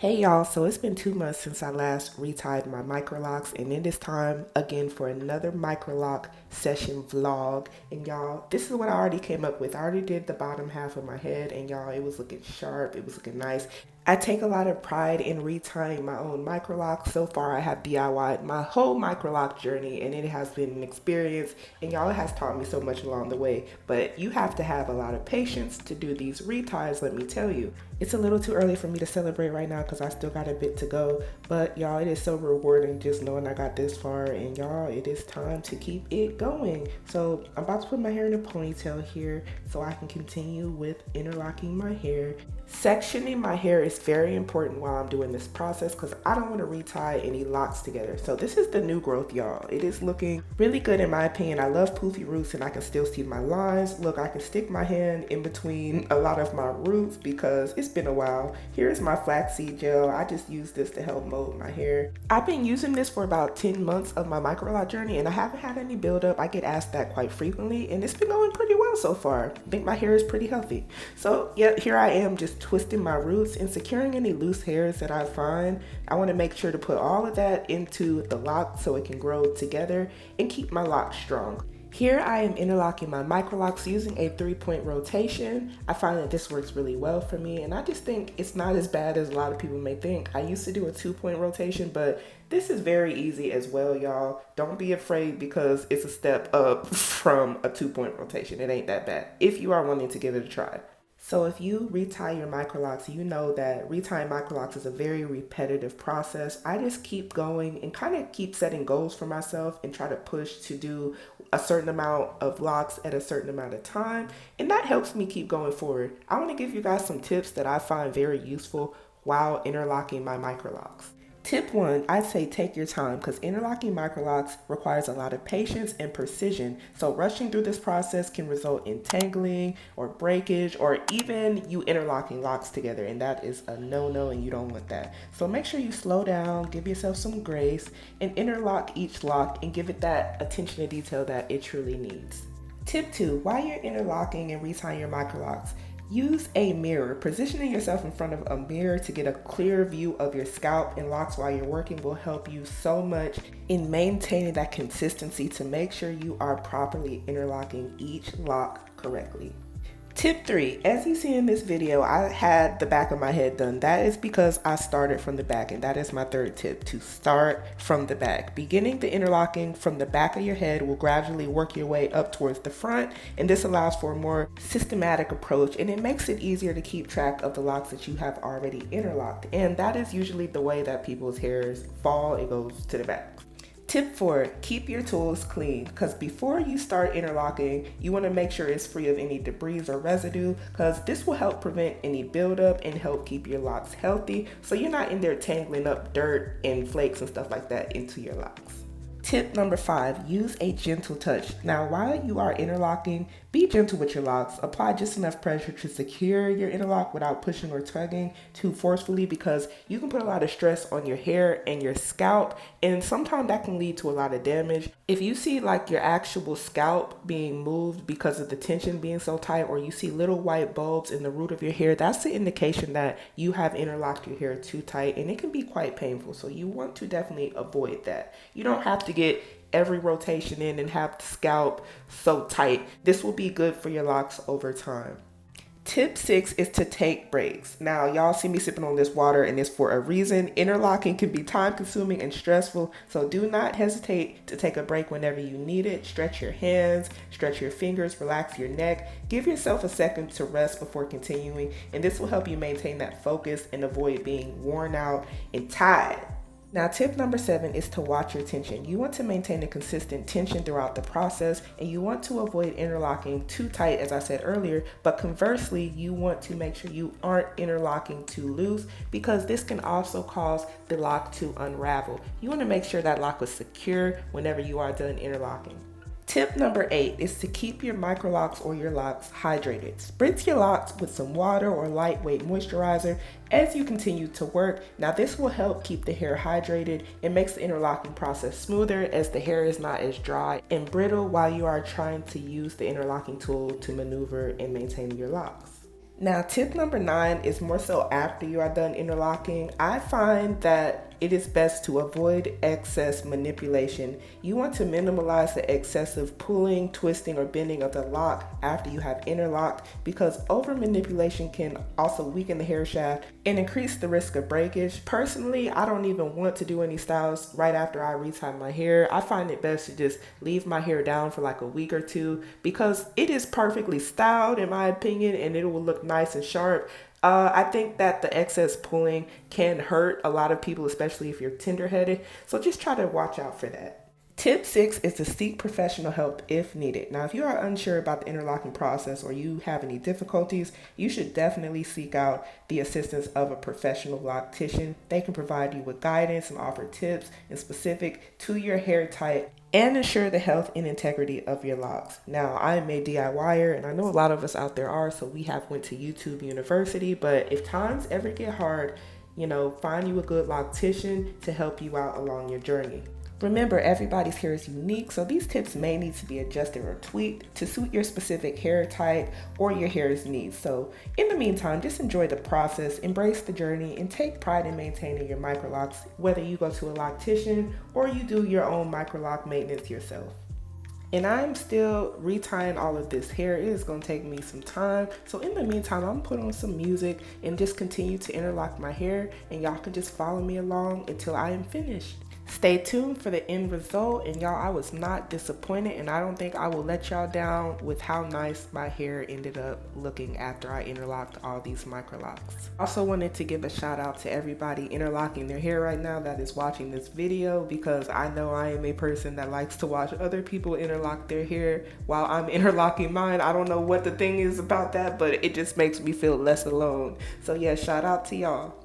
Hey y'all, so it's been 2 months since I last retied my Microlocs, and it is time again for another Microloc session vlog. And y'all, this is what I already came up with. I already did the bottom half of my head, and y'all, it was looking sharp, it was looking nice. I take a lot of pride in retying my own Microloc. So far, I have DIY'd my whole Microloc journey, and it has been an experience, and y'all, it has taught me so much along the way. But you have to have a lot of patience to do these reties, let me tell you. It's a little too early for me to celebrate right now because I still got a bit to go, but y'all, it is so rewarding just knowing I got this far, and y'all, it is time to keep it going. So I'm about to put my hair in a ponytail here so I can continue with interlocking my hair. Sectioning my hair is very important while I'm doing this process because I don't want to retie any locks together. So this is the new growth, y'all. It is looking really good in my opinion. I love poofy roots and I can still see my lines. Look, I can stick my hand in between a lot of my roots because it's been a while. Here's my flaxseed gel. I just use this to help mold my hair. I've been using this for about 10 months of my Microloc journey and I haven't had any buildup. I get asked that quite frequently and it's been going pretty well so far. I think my hair is pretty healthy. So yeah, here I am just twisting my roots and securing any loose hairs that I find. I want to make sure to put all of that into the lock so it can grow together and keep my locks strong. Here I am interlocking my Microlocs using a 3-point rotation. I find that this works really well for me and I just think it's not as bad as a lot of people may think. I used to do a 2-point rotation, but this is very easy as well, y'all. Don't be afraid because it's a step up from a 2-point rotation. It ain't that bad if you are wanting to give it a try. So if you retie your Microlocs, you know that retying Microlocs is a very repetitive process. I just keep going and kind of keep setting goals for myself and try to push to do a certain amount of locks at a certain amount of time. And that helps me keep going forward. I want to give you guys some tips that I find very useful while interlocking my Microlocs. Tip 1, I'd say take your time because interlocking Microlocs requires a lot of patience and precision. So rushing through this process can result in tangling or breakage or even you interlocking locks together, and that is a no-no and you don't want that. So make sure you slow down, give yourself some grace, and interlock each lock and give it that attention to detail that it truly needs. Tip 2, while you're interlocking and retying your Microlocs, use a mirror. Positioning yourself in front of a mirror to get a clear view of your scalp and locks while you're working will help you so much in maintaining that consistency to make sure you are properly interlocking each lock correctly. Tip 3, as you see in this video, I had the back of my head done. That is because I started from the back, and that is my third tip, to start from the back. Beginning the interlocking from the back of your head will gradually work your way up towards the front, and this allows for a more systematic approach, and it makes it easier to keep track of the locks that you have already interlocked. And that is usually the way that people's hairs fall, it goes to the back. Tip 4, keep your tools clean because before you start interlocking, you want to make sure it's free of any debris or residue because this will help prevent any buildup and help keep your locks healthy so you're not in there tangling up dirt and flakes and stuff like that into your locks. Tip number 5, use a gentle touch. Now, while you are interlocking, be gentle with your locks. Apply just enough pressure to secure your interlock without pushing or tugging too forcefully because you can put a lot of stress on your hair and your scalp, and sometimes that can lead to a lot of damage. If you see like your actual scalp being moved because of the tension being so tight, or you see little white bulbs in the root of your hair, that's the indication that you have interlocked your hair too tight, and it can be quite painful. So you want to definitely avoid that. You don't have to get every rotation in and have the scalp so tight. This will be good for your locks over time. Tip 6 is to take breaks. Now, y'all see me sipping on this water and it's for a reason. Interlocking can be time consuming and stressful, so do not hesitate to take a break whenever you need it. Stretch your hands, stretch your fingers, relax your neck. Give yourself a second to rest before continuing, and this will help you maintain that focus and avoid being worn out and tired. Now, tip number 7 is to watch your tension. You want to maintain a consistent tension throughout the process, and you want to avoid interlocking too tight, as I said earlier, but conversely, you want to make sure you aren't interlocking too loose because this can also cause the lock to unravel. You want to make sure that lock is secure whenever you are done interlocking. Tip number 8 is to keep your Microlocs or your locks hydrated. Spritz your locks with some water or lightweight moisturizer as you continue to work. Now this will help keep the hair hydrated and makes the interlocking process smoother as the hair is not as dry and brittle while you are trying to use the interlocking tool to maneuver and maintain your locks. Now, tip number 9 is more so after you are done interlocking. I find that it is best to avoid excess manipulation. You want to minimize the excessive pulling, twisting, or bending of the lock after you have interlocked, because over manipulation can also weaken the hair shaft and increase the risk of breakage. Personally, I don't even want to do any styles right after I retie my hair. I find it best to just leave my hair down for like a week or two, because it is perfectly styled in my opinion and it will look nice and sharp. I think that the excess pulling can hurt a lot of people, especially if you're tender-headed. So just try to watch out for that. Tip 6 is to seek professional help if needed. Now, if you are unsure about the interlocking process or you have any difficulties, you should definitely seek out the assistance of a professional loctician. They can provide you with guidance and offer tips and specific to your hair type and ensure the health and integrity of your locks. Now, I am a DIYer, and I know a lot of us out there are, so we have went to YouTube University, but if times ever get hard, find you a good loctician to help you out along your journey. Remember, everybody's hair is unique, so these tips may need to be adjusted or tweaked to suit your specific hair type or your hair's needs. So in the meantime, just enjoy the process, embrace the journey, and take pride in maintaining your microlocs, whether you go to a loctician or you do your own microloc maintenance yourself. And I'm still retying all of this hair. It is going to take me some time. So in the meantime, I'm going to put on some music and just continue to interlock my hair, and y'all can just follow me along until I am finished. Stay tuned for the end result, and y'all, I was not disappointed, and I don't think I will let y'all down with how nice my hair ended up looking after I interlocked all these microlocs. Also wanted to give a shout out to everybody interlocking their hair right now that is watching this video, because I know I am a person that likes to watch other people interlock their hair while I'm interlocking mine. I don't know what the thing is about that, but it just makes me feel less alone. So yeah, shout out to y'all.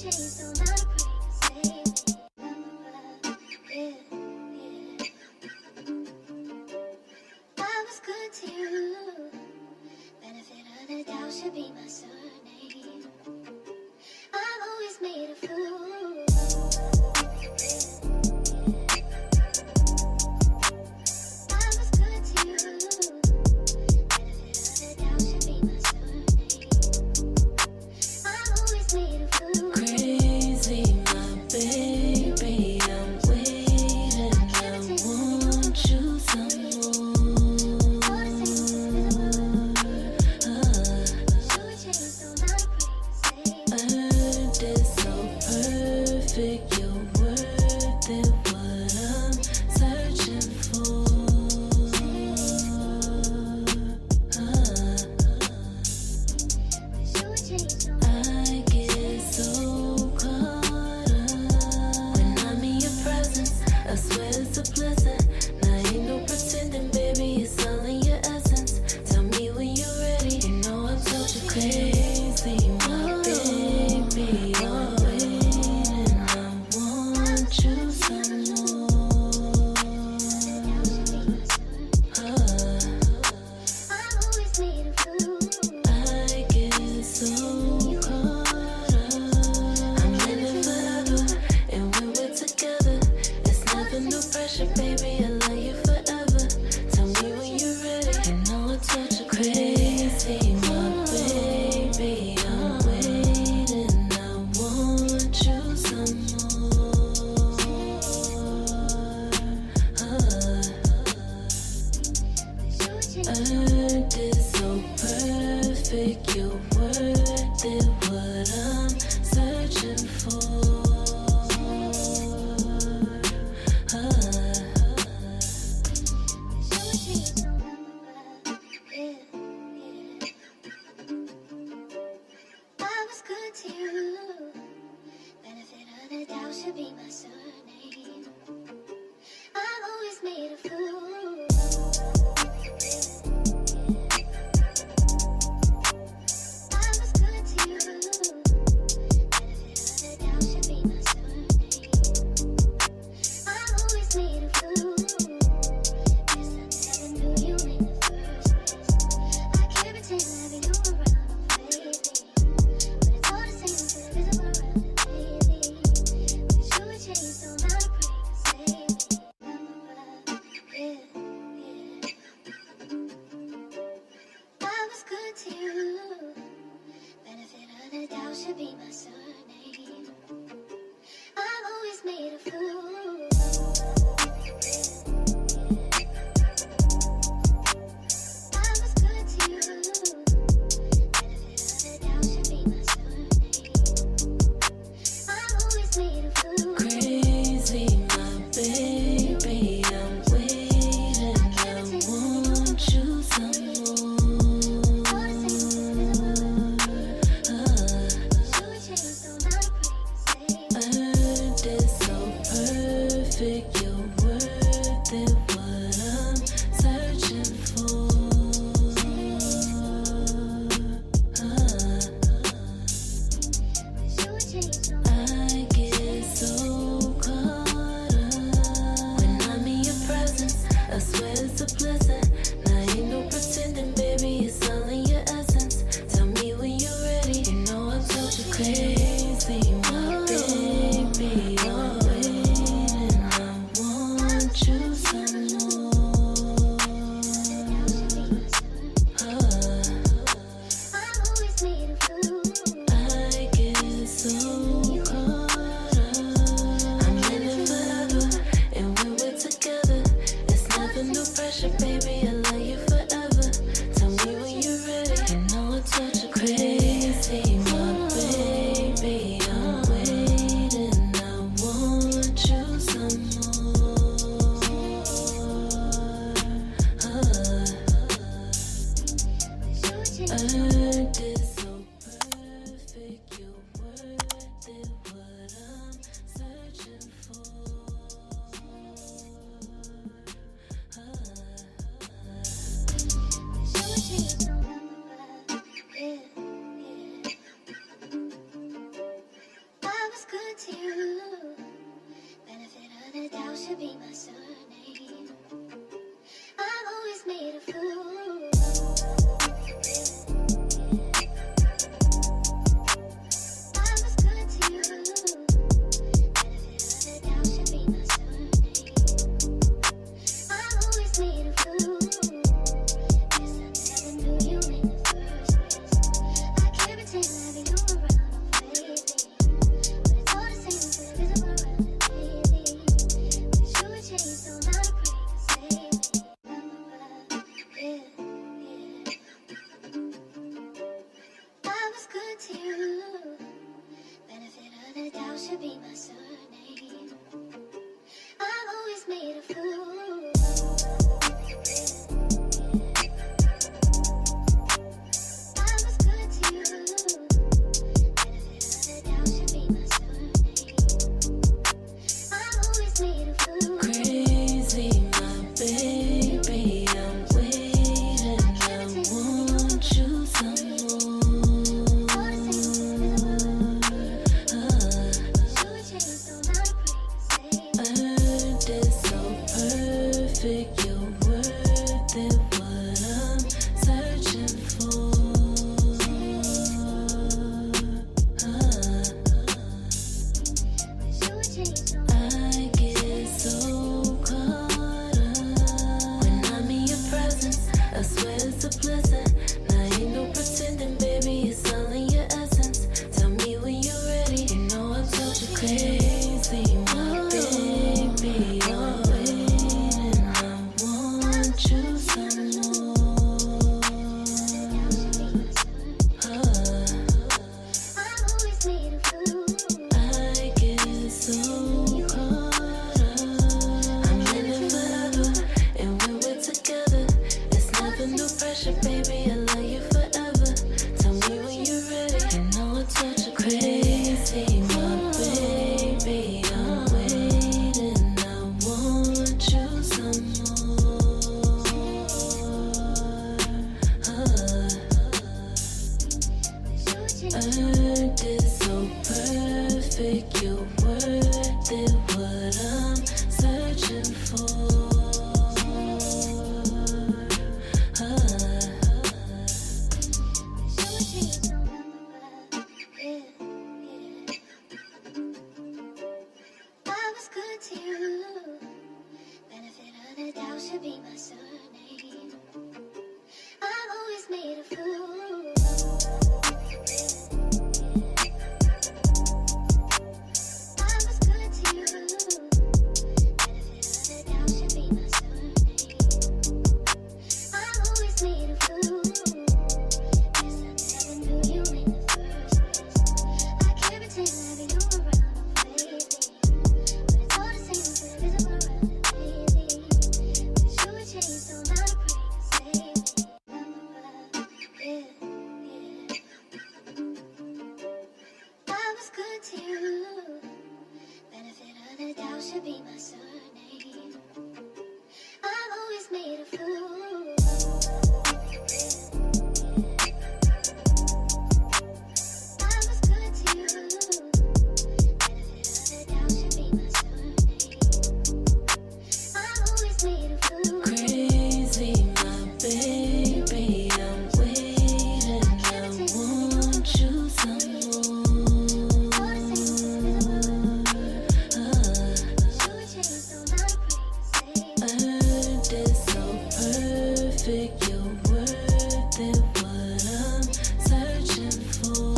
Change perfect, you're worth it, what I'm searching for. I get so caught up when I'm in your presence. I swear it's a blessing. Now ain't no pretending, baby, it's all in your essence. Tell me when you're ready. You know I told you crazy, my baby. I'm waiting, I want you some more. I get so caught up. I'm in it forever, and when we're together, it's never no pressure, baby. I love you forever. Tell me when you're ready. You know I told you crazy, my baby. I'm waiting, I want you some more. Earned it so perfect, you're worth it, what I'm searching for. I was good to you. Benefit of the doubt should be my surname. I've always made a fool. I was good to you. Benefit of the doubt should be my surname. I've always made a fool. Guess I never knew you in the first place. I can't pretend having you around, baby. But it's all the same, still invisible around it, baby. Wish you would change, so now I pray to save me. I was good to you. Benefit of the doubt should be my surname. I've always made a fool. I was good to you. Benefit of the doubt should be my surname. I've always made a fool. Crazy, my baby. I'm waiting, I want you some more. Earned it so perfect, you're worth it, what I'm searching for. I get so caught up when I'm in your presence. I swear it's a blessing. Now ain't no pretending, baby, it's all in your essence. Tell me when you're ready. You know I told you crazy, my baby. I'm waiting, I want you some more. I get so caught up. I'm in it forever, and when we're together, it's never no pressure, baby. I love you forever. Tell me when you're ready. You know I told you crazy, my baby. I'm waiting, I want you some more. Earned it so perfect, you're worth it, what I'm searching for. I was good to you. Benefit of the doubt should be my surname. I've always made a fool. I was good to you. Benefit of the doubt should be my surname. I've always made a fool. Guess I never knew you in the first place. I can't pretend having you around, baby. But it's all the same, still invisible around it, baby. Wish you would change, so should be my surname. I've always made a fool. I was good to you. Benefit of the doubt should be my surname. I've always made a fool. Crazy, my baby, I'm waiting. I want you some more. Earned it so perfect, you're worth it. What I'm searching for. I get so caught up when I'm in your presence. I swear it's a blessing. Now ain't no pretending, baby. It's all in your essence. Tell me when you're ready. You know I told you crazy, my baby. I'm waiting. I want you some more. I get so caught up. I'm in it forever, and when we're together, it's never no pressure, baby. I love you forever. Tell me when you're ready. You know I told you crazy, my baby. I'm waiting. I want you some more. Earned it so perfect, you're worth it. What I'm searching for. I was good to you. Benefit of the doubt should be my surname. I've always made a fool. I was good to you. Benefit of the doubt should be my surname. I've always made a fool. Guess I never knew you in the first place. I can't pretend like you were around, baby. But it's all the same, but it's around, baby. But you would change, so now I pray to save me. I was good to you. Benefit of the doubt should be my surname. I've always made a fool. I was good to you. Benefit of the doubt should be my surname. I've always made a fool. Crazy, my baby. I'm waiting. I want you some more. Earned it so perfect, you're worth it. What I'm searching for.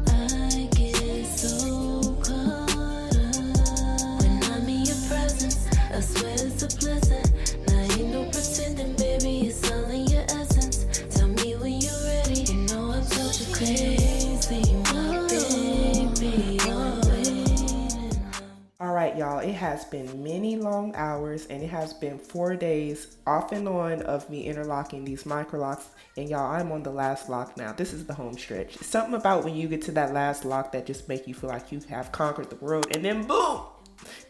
I get so caught up when I'm in your presence. I swear it's a blessing. Now ain't no pretending, baby. It's all in your essence. Tell me when you're ready. You know I told you crazy, my baby. I'm waiting. All right, y'all, it has been many long hours and it has been 4 days off and on of me interlocking these microlocs. And y'all, I'm on the last lock now. This is the home stretch. Something about when you get to that last lock that just make you feel like you have conquered the world, and then boom,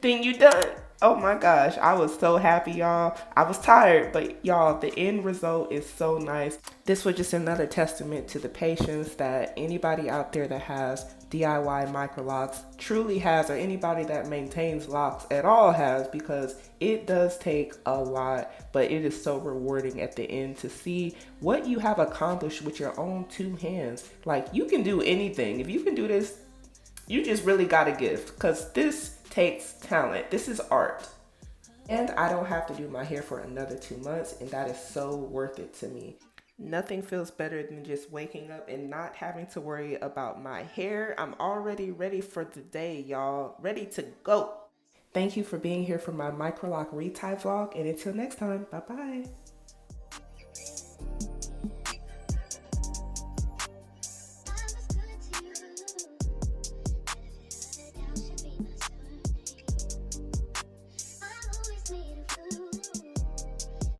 then you done. Oh my gosh, I was so happy, y'all. I was tired, but y'all, the end result is so nice. This was just another testament to the patience that anybody out there that has DIY microlocs truly has, or anybody that maintains locks at all has, because it does take a lot, but it is so rewarding at the end to see what you have accomplished with your own two hands. Like, you can do anything. If you can do this, you just really got a gift, because this takes talent. This is art. And I don't have to do my hair for another 2 months, and that is so worth it to me. Nothing feels better than just waking up and not having to worry about my hair. I'm already ready for the day, y'all. Ready to go. Thank you for being here for my Microloc Retie vlog, and until next time, bye-bye.